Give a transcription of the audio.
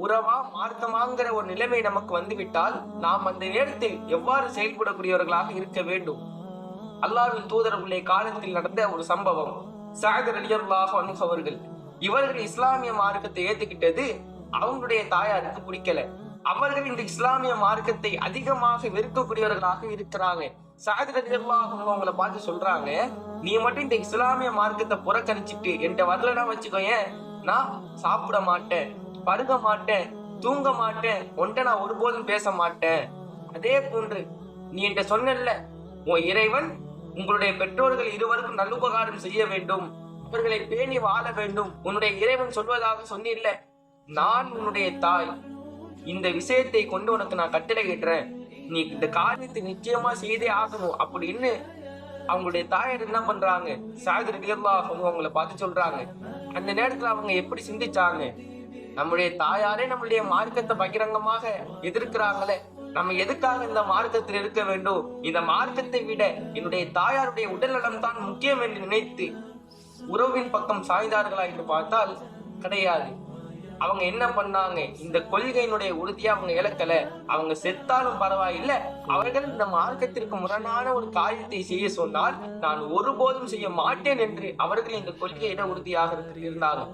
உறவா மார்க்கமாங்கிற ஒரு நிலைமை நமக்கு வந்துவிட்டால் நாம் அந்த நேரத்தில் எவ்வாறு செயல்படக்கூடியவர்களாக இருக்க வேண்டும்? அல்லாஹ்வின் தூதருடைய காலத்தில் நடந்த ஒரு சம்பவம். சஅத் ரலியல்லாஹு அன்ஹு அவர்கள் இவர்கள் இஸ்லாமிய மார்க்கத்தை ஏத்துக்கிட்டது அவங்களுடைய தாயாருக்கு பிடிக்கல. அவர்கள் இந்த இஸ்லாமிய மார்க்கத்தை அதிகமாக வெறுக்கக்கூடியவர்களாக இருக்கிறாங்க. சஅத் ரலியல்லாஹு அன்ஹு அவங்கள பார்த்து சொல்றாங்க, நீ மட்டும் இந்த இஸ்லாமிய மார்க்கத்தை புறக்கணிச்சிட்டு என்கிட்ட வரலன்னா வச்சுக்கோயேன், நான் சாப்பிட மாட்டேன், பருக மாட்டேன், தூங்க மாட்டேன், உன்கிட்ட நான் ஒருபோதும் பேச மாட்டேன். அதே போன்று நீ என்கிட்ட சொன்னல்ல, உன் இறைவன் உங்களுடைய பெற்றோர்கள் இருவருக்கும் நல்லுபகாரம் செய்ய வேண்டும், அவர்களை பேணி வாழ வேண்டும், உன்னுடைய இறைவன் சொல்வதாக சொன்னில்ல, நான் உன்னுடைய தாய், இந்த விஷயத்தை கொண்டு உனக்கு நான் கட்டளையிடுறேன், நீ இந்த காரியத்தை நிச்சயமா செய்தே ஆகணும் அப்படின்னு அவங்களுடைய தாயார் என்ன பண்றாங்க, சஅத் ரலியல்லாஹு அன்ஹு அவங்கள பார்த்து சொல்றாங்க. அந்த நேரத்துல அவங்க எப்படி சிந்திச்சாங்க? நம்முடைய தாயாரே நம்முடைய மார்க்கத்தை பகிரங்கமாக எதிர்க்கிறாங்களே, நம்ம எதுக்காக இந்த மார்க்கத்தில் இருக்க வேண்டும்? இந்த மார்க்கத்தை விட என்னுடைய தாயாருடைய உடல்நலம் தான் முக்கியம் என்று நினைத்து உறவின் பக்கம் சாய்ந்தார்களா என்று பார்த்தால் கிடையாது. அவங்க என்ன பண்ணாங்க? இந்த கொள்கையினுடைய உறுதியை அவங்க இழக்கல. அவங்க செத்தாலும் பரவாயில்லை, அவர்கள் இந்த மார்க்கத்திற்கு முரணான ஒரு காரியத்தை செய்ய சொன்னால் நான் ஒருபோதும் செய்ய மாட்டேன் என்று அவர்கள் இந்த கொள்கையிட உறுதியாக இருந்தாங்க.